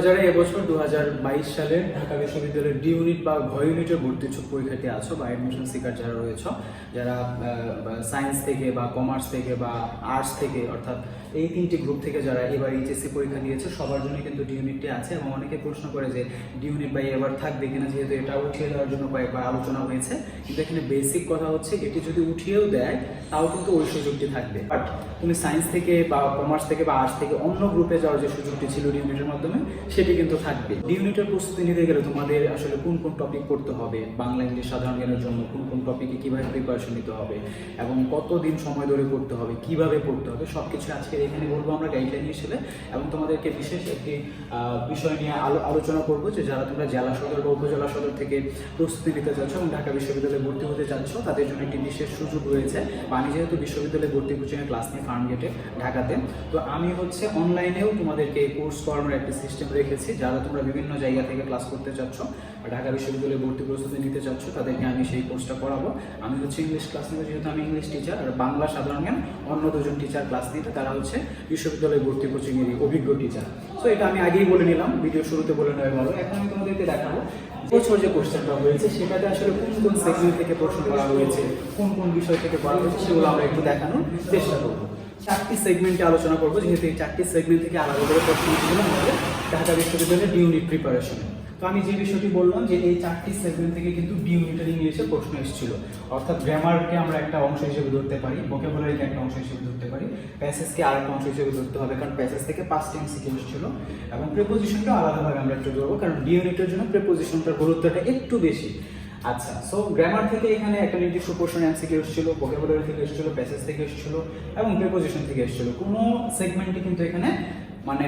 যারা এবছর 2022 সালের ঢাকা বিশ্ববিদ্যালয়ের ডি ইউনিট বা ঘ ইউনিটের ভর্তি ইচ্ছুক পরীক্ষার্থী আছো বা অ্যাডমিশন সিকার যারা রয়েছে, যারা সায়েন্স থেকে বা কমার্স থেকে বা আর্টস থেকে, অর্থাৎ এই তিনটি গ্রুপ থেকে যারা এবার এইচএসসি পরীক্ষা দিয়েছে সবার জন্য কিন্তু ডি ইউনিটটি আছে। এবং অনেকে প্রশ্ন করে যে ডি ইউনিট বা এবার থাকবে কিনা, যেহেতু এটা উঠিয়ে দেওয়ার জন্য কয়েকবার আলোচনা হয়েছে। কিন্তু এখানে বেসিক কথা হচ্ছে, এটি যদি উঠিয়েও দেয় তাও কিন্তু ওই সুযোগটি থাকবে। বাট তুমি সায়েন্স থেকে বা কমার্স থেকে বা আর্টস থেকে অন্য গ্রুপে যাওয়ার যে সুযোগটি ছিল ডি ইউনিটের মাধ্যমে, সেটি কিন্তু থাকবে। ডি ইউনিটের প্রস্তুতি নিতে গেলে তোমাদের আসলে কোন কোন টপিক পড়তে হবে, বাংলা ইংলিশ সাধারণ জ্ঞানের জন্য কোন কোন টপিকে কীভাবে প্রিপারেশন নিতে হবে এবং কতদিন সময় ধরে পড়তে হবে, কিভাবে পড়তে হবে, সব কিছু আজকে এখানে বলবো আমরা গাইডলাইন হিসেবে। এবং তোমাদেরকে বিশেষ একটি বিষয় নিয়ে আলোচনা করবো, যে যারা তোমরা জেলা সদর বা উপজেলা সদর থেকে প্রস্তুতি নিতে চাচ্ছ এবং ঢাকা বিশ্ববিদ্যালয়ে ভর্তি হতে চাচ্ছ, তাদের জন্য একটি বিশেষ সুযোগ রয়েছে। আমি যেহেতু বিশ্ববিদ্যালয়ে ভর্তি কোচিংয়ে ক্লাস নিয়ে ফার্মগেটে ঢাকাতে, তো আমি হচ্ছে অনলাইনেও তোমাদেরকে কোর্স করানোর একটি সিস্টেম রেখেছি। যারা তোমরা বিভিন্ন জায়গা থেকে ক্লাস করতে চাচ্ছ বা ঢাকা বিশ্ববিদ্যালয়ে ভর্তি প্রস্তুতি নিতে চাচ্ছ, তাদেরকে আমি সেই কোর্সটা করাবো। আমি হচ্ছে ইংলিশ ক্লাস নেবো, যেহেতু আমি ইংলিশ টিচার, আর বাংলা সাধারণ জ্ঞান অন্য দুজন টিচার ক্লাস নিতে, তারা হচ্ছে বিশ্ববিদ্যালয়ে ভর্তি কোচিংয়েরই অভিজ্ঞ টিচার। সো এটা আমি আগেই বলে নিলাম, ভিডিও শুরুতে বলে নেওয়া ভালো। এখন আমি তোমাদেরকে দেখাবো বছর যে কোশ্চেনটা হয়েছে সেটাতে আসলে কোন কোন সেগমেন্ট থেকে প্রশ্ন করা হয়েছে, কোন কোন বিষয় থেকে করা হয়েছে, সেগুলো আমরা একটু দেখানোর চেষ্টা করবো। 4টি সেগমেন্টে আলোচনা করবো, যেহেতু এই 4টি সেগমেন্ট থেকে আলাদা করে প্রশ্ন ছিল আমাদের ঢাকা বিশ্ববিদ্যালয়ের ডি ইউনিট প্রিপারেশনে। তো আমি যে বিষয়টি বললাম যে এই 4টি সেগমেন্ট থেকে কিন্তু ডি ইউনিটের ইংলিশে প্রশ্ন এসেছিল। অর্থাৎ গ্রামারকে আমরা একটা অংশ হিসেবে ধরতে পারি, ভোকাবুলারিকে একটা অংশ হিসেবে ধরতে পারি, প্যাসেজকে আরেকটা অংশ হিসেবে ধরতে হবে, কারণ প্যাসেজ থেকে 5টি এমসিকিউ এসেছিল। এবং প্রিপোজিশনটা আলাদাভাবে আমরা একটু ধরবো, কারণ ডি ইউনিটের জন্য প্রিপোজিশনটার গুরুত্বটা একটু বেশি। আচ্ছা, সো গ্রামার থেকে এখানে একটা নির্দিষ্ট পোর্শন এমসিকিউ এসেছিল, ভোকাবুলারি থেকে এসেছিল, প্যাসেজ থেকে এসেছিল এবং প্রিপোজিশন থেকে এসেছিল। কোনো সেগমেন্টই কিন্তু এখানে মানে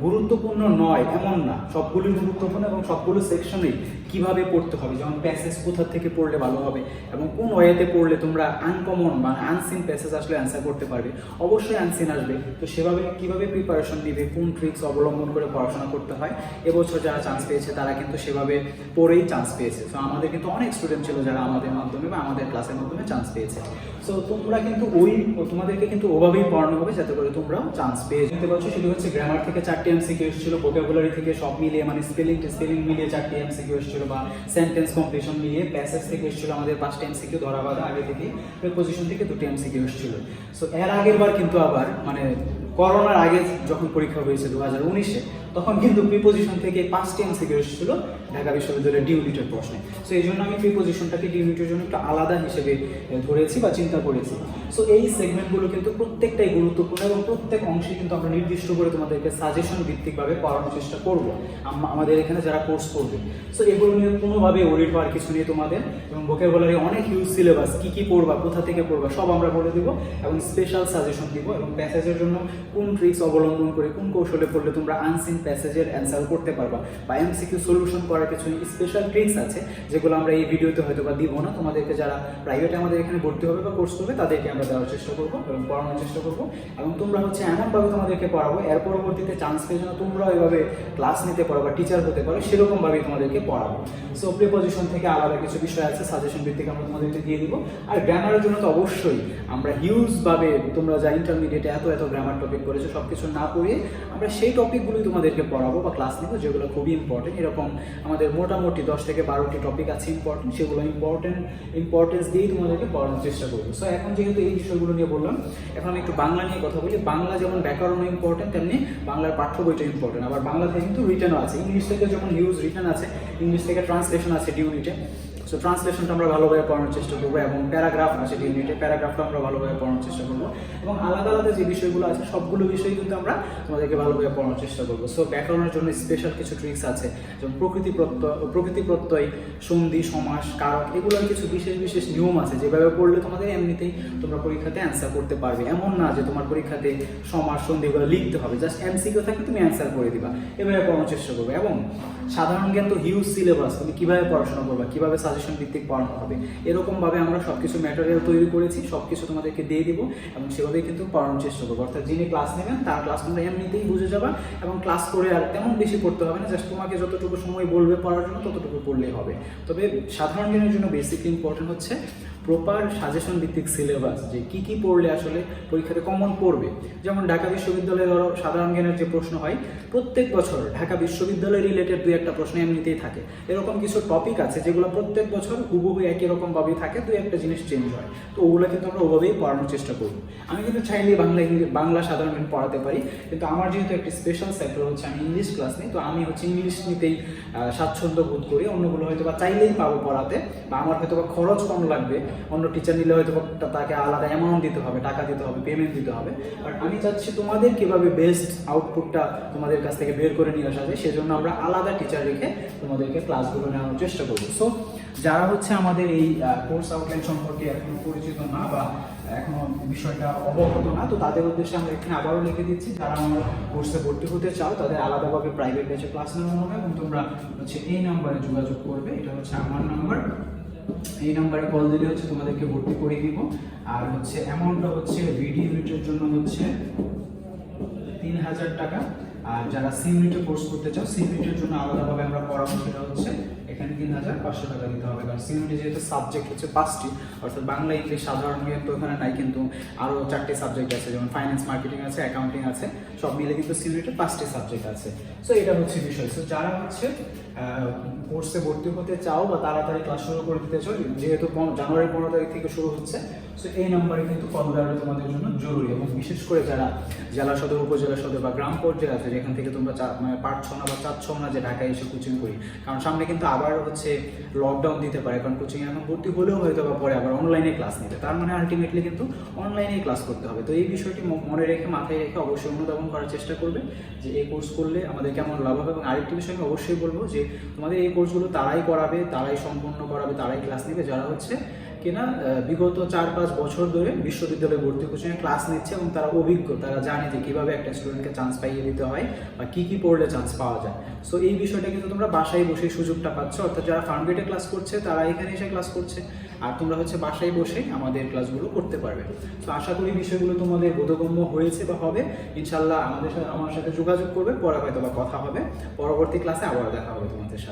গুরুত্বপূর্ণ নয় এমন না, সবগুলি গুরুত্বপূর্ণ এবং সবগুলো সেকশনেই কিভাবে পড়তে হবে, যেমন প্যাসেজ কোথা থেকে পড়লে ভালো হবে এবং কোন ওয়েতে পড়লে তোমরা আনকমন বা আনসিন প্যাসেজ আসলে অ্যান্সার করতে পারবে। অবশ্যই আনসিন আসবে, তো সেভাবে কিভাবে প্রিপারেশন নিবে, কোন ট্রিক্স অবলম্বন করে পড়াশোনা করতে হয়। এবছর যারা চান্স পেয়েছে তারা কিন্তু সেভাবে পড়েই চান্স পেয়েছে। সো আমাদের কিন্তু অনেক স্টুডেন্ট ছিল যারা আমাদের মাধ্যমে বা আমাদের ক্লাসের মাধ্যমে চান্স পেয়েছে। সো তোমরা কিন্তু তোমাদেরকে কিন্তু ওভাবেই পড়ানো হবে যাতে করে তোমরাও চান্স পেয়ে যেতে পারছো। সেটি হচ্ছে গ্রামার থেকে 4টি এমসিকিউ এসেছিল, ভোকাবুলারি থেকে সব মিলিয়ে মানে স্পেলিং মিলিয়ে 4টি এমসিকিউ এসেছিল, বা সেন্টেন্স কমপ্লিশন মিলিয়ে প্যাসেজ থেকে এসেছিল আমাদের 5টি এমসিকিউ ধরা বাঁধা আগে থেকে, প্রিপোজিশন থেকে 2টি এমসিকিউ এসেছিল। সো এর আগের বার কিন্তু আবার মানে করোনার আগে যখন পরীক্ষা হয়েছে 2019-এ, তখন কিন্তু প্রিপোজিশন থেকে 5টি এমসিকিউ এসেছিল ঢাকা বিশ্ববিদ্যালয়ের ডি ইউনিটের প্রশ্নে। সো এই জন্য আমি প্রিপোজিশনটাকে ডি ইউনিটের জন্য একটু আলাদা হিসেবে ধরেছি বা চিন্তা করেছি। সো এই সেগমেন্টগুলো কিন্তু প্রত্যেকটাই গুরুত্বপূর্ণ এবং প্রত্যেক অংশে কিন্তু আমরা নির্দিষ্ট করে তোমাদেরকে সাজেশন ভিত্তিকভাবে পড়ানোর চেষ্টা করব আমাদের এখানে যারা কোর্স করবে। সো এগুলো নিয়ে কোনোভাবে ওরিড হওয়ার কিছু নেই তোমাদের। এবং ভোকাবুলারি অনেক হিউজ সিলেবাস, কী কী পড়বা, কোথা থেকে পড়বা সব আমরা বলে দেবো এবং স্পেশাল সাজেশন দিব। এবং প্যাসেজের জন্য কোন ট্রিক্স অবলম্বন করে কোন কৌশলে পড়লে তোমরা আনসিন প্যাসেজের অ্যান্সার করতে পারবা, বা এমসিকিউ সলিউশন করার কিছু স্পেশাল ট্রিক্স আছে যেগুলো আমরা এই ভিডিওতে হয়তো বা দিব না। তোমাদেরকে যারা প্রাইভেটে আমাদের এখানে ভর্তি হবে বা কোর্স করবে তাদেরকে আমরা দেওয়ার চেষ্টা করবো এবং পড়ানোর চেষ্টা করবো। এবং তোমরা হচ্ছে এমনভাবে তোমাদেরকে পড়াবো এর পরবর্তীতে চান্স পেয়ে যেন তোমরাও এভাবে ক্লাস নিতে পারো বা টিচার হতে পারো, সেরকমভাবেই তোমাদেরকে পড়াবো। সো প্রিপোজিশন থেকে আলাদা কিছু বিষয় আছে, সাজেশন ভিত্তিক আমরা তোমাদেরকে দিয়ে দিব। আর গ্রামারের জন্য তো অবশ্যই আমরা হিউজভাবে, তোমরা যা ইন্টারমিডিয়েটে এত গ্রামার টপিক করেছো সব কিছু না পড়িয়ে আমরা সেই টপিকগুলোই তোমাদেরকে পড়াবো বা ক্লাস নিব যেগুলো খুবই ইম্পর্টেন্ট। এরকম আমাদের মোটামুটি 10 থেকে 12টি টপিক আছে ইম্পর্টেন্ট, সেগুলো ইম্পর্টেন্স দিয়েই তোমাদেরকে পড়ানোর চেষ্টা করবো। সো এখন যেহেতু এই বিষয়গুলো নিয়ে বললাম, এখন আমি একটু বাংলা নিয়ে কথা বলি। বাংলা যেমন ব্যাকরণ ইম্পর্টেন্ট, তেমনি বাংলার পাঠ্য বইটা ইম্পর্টেন্ট। আবার বাংলা থেকে কিন্তু রিটেনও আছে, ইংলিশ থেকে যেমন হিউজ রিটেন আছে, ইংলিশ থেকে ট্রান্সলেশন আছে ডি ইউনিটে। সো ট্রান্সলেশনটা আমরা ভালোভাবে পড়ানোর চেষ্টা করবো এবং প্যারাগ্রাফ আছে ডি ইউনিটে, প্যারাগ্রাফটা আমরা ভালোভাবে পড়ানোর চেষ্টা করবো। এবং আলাদা আলাদা যে বিষয়গুলো আছে সবগুলো বিষয় কিন্তু আমরা তোমাদেরকে ভালোভাবে পড়ানোর চেষ্টা করবো। সো ব্যাকরণের জন্য স্পেশাল কিছু ট্রিক্স আছে, যেমন প্রকৃতি প্রত্যয়, সন্ধি, সমাস, কারক, এগুলোর কিছু বিশেষ নিয়ম আছে যেভাবে পড়লে তোমাদের এমনিতেই তোমরা পরীক্ষাতে অ্যান্সার করতে পারবে। এমন না যে তোমার পরীক্ষাতে সমাস, সন্ধি এগুলো লিখতে হবে, জাস্ট এমসিকিউ থাকলে তুমি অ্যান্সার করে দিবা, এভাবে পড়ানোর চেষ্টা করবে। এবং সাধারণ জ্ঞান তো হিউজ সিলেবাস, তুমি কীভাবে পড়াশোনা করবা, কীভাবে সাজেশন ভিত্তিক পড়ানো হবে, এরকমভাবে আমরা সব কিছু ম্যাটেরিয়াল তৈরি করেছি, সব কিছু তোমাদেরকে দিয়ে দিব এবং সেভাবেই কিন্তু পড়ানোর চেষ্টা করবো। অর্থাৎ যিনি ক্লাস নেবেন তার ক্লাস তোমরা এমনিতেই বুঝে যাবা এবং ক্লাস করে আর তেমন বেশি পড়তে হবে না, জাস্ট তোমাকে যতটুকু সময় বলবে পড়ার জন্য ততটুকু পড়লেই হবে। তবে সাধারণ জ্ঞানের জন্য বেসিকলি ইম্পর্টেন্ট হচ্ছে প্রপার সাজেশন ভিত্তিক সিলেবাস, যে কি পড়লে আসলে পরীক্ষাতে কমন পড়বে। যেমন ঢাকা বিশ্ববিদ্যালয়ে ধরো সাধারণ জ্ঞানের যে প্রশ্ন হয়, প্রত্যেক বছর ঢাকা বিশ্ববিদ্যালয় রিলেটেড 2-1টা প্রশ্ন এমনিতেই থাকে। এরকম কিছু টপিক আছে যেগুলো প্রত্যেক বছর হুবহু একই রকমভাবেই থাকে, 2-1টা জিনিস চেঞ্জ হয়। তো ওগুলো কিন্তু আমরা ওভাবেই পড়ানোর চেষ্টা করব। আমি কিন্তু চাইলেই বাংলা সাধারণ জ্ঞান পড়াতে পারি, কিন্তু আমার যেহেতু একটি স্পেশাল সেক্টর হচ্ছে আমি ইংলিশ ক্লাস নিই, তো আমি হচ্ছে ইংলিশ নিতেই স্বাচ্ছন্দ্য বোধ করি। অন্যগুলো হয়তো বা চাইলেই পাবো পড়াতে, বা আমার হয়তো বা খরচ কম লাগবে। অন্য টিচার নিলে হয়তো তাকে আলাদা অ্যামাউন্ট দিতে হবে, টাকা দিতে হবে, পেমেন্ট দিতে হবে। বাট আমি চাচ্ছি তোমাদের কীভাবে বেস্ট আউটপুটটা তোমাদের কাছ থেকে বের করে নিয়ে আসা যায়, সেজন্য আমরা আলাদা টিচার রেখে তোমাদেরকে ক্লাসগুলো নেওয়ার চেষ্টা করবো। সো যারা হচ্ছে আমাদের এই কোর্স আউটলাইন সম্পর্কে এখনো পরিচিত না বা এখনো বিষয়টা অবগত না, তো তাদের উদ্দেশ্যে আমরা এখানে আবারও লিখে দিচ্ছি, যারা আমরা কোর্সে ভর্তি হতে চাও তাদের আলাদাভাবে প্রাইভেট ব্যাচে ক্লাস নেওয়া হবে, এবং তোমরা হচ্ছে এই নাম্বারে যোগাযোগ করবে। এটা হচ্ছে আমার নাম্বার, এই নাম্বারে কল দিলে হচ্ছে তোমাদেরকে ভর্তি করে দিব। আর হচ্ছে অ্যামাউন্টটা হচ্ছে ভিডিও ইউনিটের জন্য হচ্ছে 3000 টাকা। আর যারা সি ইউনিটে কোর্স করতে চাও, সি ইউনিটের জন্য আলাদাভাবে আমরা পড়াবো, সেটা হচ্ছে এখানে 3500 টাকা দিতে হবে। কারণ সি ইউনিটে যেহেতু সাবজেক্ট হচ্ছে 5টি, অর্থাৎ বাংলা, ইংলিশ, সাধারণ জ্ঞান তো এখানে নাই, কিন্তু আরও 4টি সাবজেক্ট আছে, যেমন ফাইন্যান্স, মার্কেটিং আছে, অ্যাকাউন্টিং আছে, সব মিলে কিন্তু সি ইউনিটে 5টি সাবজেক্ট আছে। সো এটা হচ্ছে বিষয়। সো যারা হচ্ছে কোর্সে ভর্তি হতে চাও বা তাড়াতাড়ি ক্লাস শুরু করে দিতে চাও, যেহেতু জানুয়ারি 15 তারিখ থেকে শুরু হচ্ছে, সো এই নাম্বারে কিন্তু কল দেওয়াটা তোমাদের জন্য জরুরি। এবং বিশেষ করে যারা জেলা সদর, উপজেলা সদর বা গ্রাম পর্যায়ে আছে, যেখান থেকে তোমরা পারছো না বা চাচ্ছ না যে ঢাকায় এসে কোচিং করি, কারণ সামনে কিন্তু আবার হচ্ছে লকডাউন দিতে পারে, কারণ কোচিং এখন ভর্তি হলেও হয়তো বা পরে আবার অনলাইনে ক্লাস নিতে, তার মানে আলটিমেটলি কিন্তু অনলাইনেই ক্লাস করতে হবে। তো এই বিষয়টি মনে রেখে, মাথায় রেখে অবশ্যই অনুধাবন করার চেষ্টা করবে যে এই কোর্স করলে আমাদের কেমন লাভ হবে। এবং আরেকটি বিষয় আমি অবশ্যই বলবো যে তোমাদের এই কোর্সগুলো তারাই করাবে, তারাই সম্পন্ন করাবে, তারাই ক্লাস নেবে যারা হচ্ছে কিনা বিগত 4-5 বছর ধরে বিশ্ববিদ্যালয়ে ভর্তি কোচিংয়ে ক্লাস নিচ্ছে, এবং তারা অভিজ্ঞ, তারা জানে যে কীভাবে একটা স্টুডেন্টকে চান্স পাইয়ে দিতে হয় বা কী পড়লে চান্স পাওয়া যায়। সো এই বিষয়টা কিন্তু তোমরা বাসায় বসে সুযোগটা পাচ্ছ, অর্থাৎ যারা ফার্মগেটে ক্লাস করছে তারা এখানে এসে ক্লাস করছে, আর তোমরা হচ্ছে বাসায় বসেই আমাদের ক্লাসগুলো করতে পারবে। তো আশা করি বিষয়গুলো তোমাদের বোধগম্য হয়েছে বা হবে। ইনশাল্লাহ আমার সাথে যোগাযোগ করবে, পরে হয়তো বা কথা হবে, পরবর্তী ক্লাসে আবার দেখা হবে তোমাদের সাথে।